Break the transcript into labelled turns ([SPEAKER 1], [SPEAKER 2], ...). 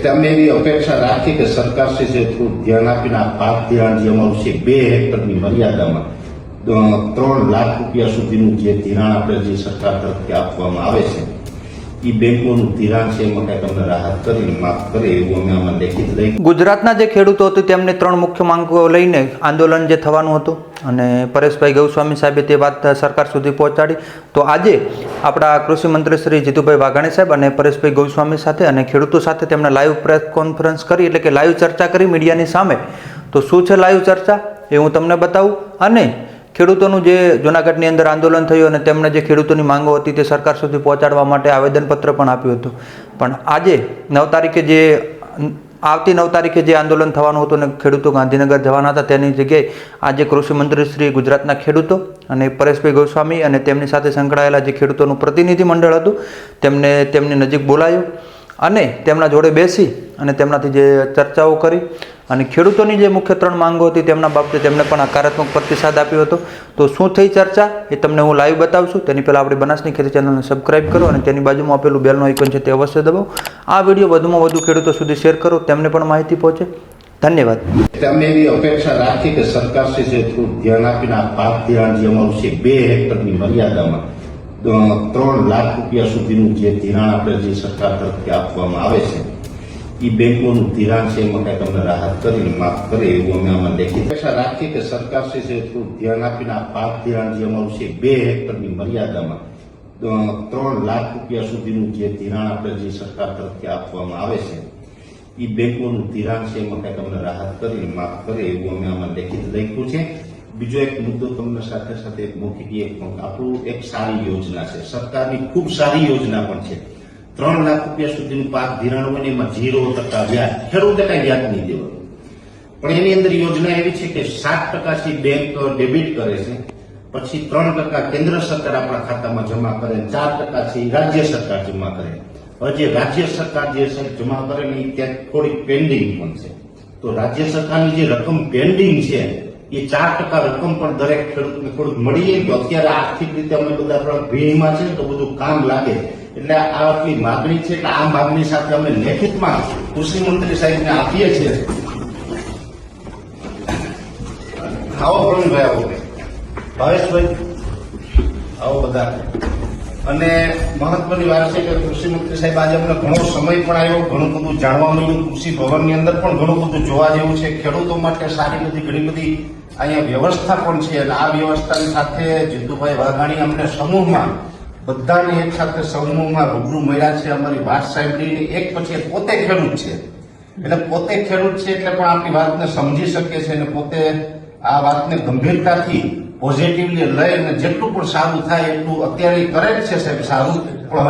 [SPEAKER 1] અમે એવી અપેક્ષા રાખી કે સરકાર શ્રી થોડું ધ્યાન આપીને આ પાક ધિરાણ જે અમારું છે 2 હેક્ટરની મર્યાદામાં 3 લાખ રૂપિયા સુધીનું જે ધિરાણ આપણે જે સરકાર તરફથી આપવામાં આવે છે એ બેંકોનું ધિરાણ છે એમાં કંઈક અમને રાહત કરીને માફ કરે એવું અમે આમાં લેખિત લઈ.
[SPEAKER 2] ગુજરાતના જે ખેડૂતો હતું તેમને 3 મુખ્ય માંગો લઈને આંદોલન જે થવાનું હતું અને પરેશભાઈ ગૌસ્વામી સાહેબે તે વાત સરકાર સુધી પહોંચાડી. તો આજે આપણા કૃષિ મંત્રી શ્રી જીતુભાઈ વાઘાણી સાહેબ અને પરેશભાઈ ગૌસ્વામી સાથે અને ખેડૂતો સાથે તેમણે લાઈવ પ્રેસ કોન્ફરન્સ કરી, એટલે કે લાઈવ ચર્ચા કરી મીડિયાની સામે. તો શું છે લાઈવ ચર્ચા એ હું તમને બતાવું. અને ખેડૂતોનું જે જૂનાગઢની અંદર આંદોલન થયું અને તેમણે જે ખેડૂતોની માંગો હતી તે સરકાર સુધી પહોંચાડવા માટે આવેદનપત્ર પણ આપ્યું હતું. પણ આજે 9 તારીખે જે આવતી 9 તારીખે જે આંદોલન થવાનું હતું અને ખેડૂતો ગાંધીનગર જવાના હતા તેની જગ્યાએ આજે કૃષિ મંત્રી શ્રી ગુજરાતના ખેડૂતો અને પરેશભાઈ ગૌસ્વામી અને તેમની સાથે સંકળાયેલા જે ખેડૂતોનું પ્રતિનિધિ મંડળ હતું તેમને તેમની નજીક બોલાયું અને તેમના જોડે બેસી અને તેમનાથી જે ચર્ચાઓ કરી અને ખેડૂતોની જે મુખ્ય 3 માંગો હતી તેમના બાબતે તેમને પણ હકારાત્મક પ્રતિસાદ આપ્યો હતો. તો શું થઈ ચર્ચા એ તમને હું લાઈવ બતાવું છું. તેની પહેલાં આપણી બનાસની ખેતી ચેનલને સબસ્ક્રાઈબ કરો અને તેની બાજુમાં આપેલું બેલનું આઇકન છે તે અવશ્ય દબાવો. આ વિડીયો વધુમાં વધુ ખેડૂતો સુધી શેર કરો, તેમને પણ માહિતી પહોંચે. ધન્યવાદ.
[SPEAKER 1] અમે એવી અપેક્ષા રાખી કે સરકાર શ્રી થોડું ધ્યાન આપીને આ પાક ધિરાણ જે અમારું છે 2 હેક્ટરની મર્યાદામાં 3 લાખ રૂપિયા સુધીનું જે ધિરાણ આપણે જે સરકાર તરફથી આપવામાં આવે છે એ બેંકોનું ધિરાણ છે એમાં કંઈક અમને રાહત કરીને માફ કરે એવું અમે આમાં લેખિત અપેક્ષા રાખી કે સરકાર શ્રી થોડું ધ્યાન આપીને આ પાક ધિરાણ જે અમારું છે 2 હેક્ટરની મર્યાદામાં 3 લાખ રૂપિયા સુધીનું જે ધિરાણ આપણે જે સરકાર તરફથી આપવામાં આવે છે એ બેંકોનું ધિરાણ છે એમાં કંઈક અમને રાહત કરીને માફ કરે એવું અમે આમાં લેખિત લખ્યું છે. બીજો એક મુદ્દો તમને સાથે સાથે એક મૂકી આપણું એક સારી યોજના છે, સરકારની ખૂબ સારી યોજના પણ છે. 3 લાખ રૂપિયા સુધીનું પાક ધિરાણ હોય ને એમાં 0% વ્યાજ, ખેડૂતે કઈ વ્યાજ નહીં દેવાનું. પણ એની અંદર યોજના એવી છે કે 7% થી બેંક ડેબિટ કરે છે, પછી 3% કેન્દ્ર સરકાર આપણા ખાતામાં જમા કરે, 4% થી રાજ્ય સરકાર જમા કરે. હવે જે રાજ્ય સરકાર જે જમા કરે ને ત્યાં થોડીક પેન્ડિંગ પણ છે. તો રાજ્ય સરકારની જે રકમ પેન્ડિંગ છે એ 4% રકમ પણ દરેક ખેડૂતને થોડુંક મળી જાય. તો અત્યારે આર્થિક રીતે અમે બધા ભીડમાં છે તો બધું કામ લાગે, એટલે આ આટલી માગણી છે. એટલે આ માગણી સાથે અમે લેખિતમાં કૃષિ મંત્રી સાહેબને આપીએ છીએ. આવો પ્રવીણભાઈ, આવો ભાવેશભાઈ, આવો બધા. અને મહત્વની વાત છે કે કૃષિ મંત્રી સાહેબ આજે અમને ઘણો સમય પણ આવ્યો, ઘણું બધું જાણવા મળ્યું. કૃષિ ભવનની અંદર પણ ઘણું બધું જોવા જેવું છે. ખેડૂતો માટે સારી બધી ઘણી બધી અહીંયા વ્યવસ્થા પણ છે. અને આ વ્યવસ્થાની સાથે જીતુભાઈ વાઘાણી અમને સમૂહમાં બધાને એક સાથે સમૂહમાં રૂબરૂ મળ્યા છે, અમારી વાત સાંભળીને. એક પછી પોતે ખેડૂત છે, એટલે પોતે ખેડૂત છે એટલે પણ આપણી વાતને સમજી શકે છે અને પોતે આ વાતને ગંભીરતાથી પોઝિટિવલી લઈ અને જેટલું પણ સારું થાય એટલું અત્યારે કરે જ છે સાહેબ સારું. પણ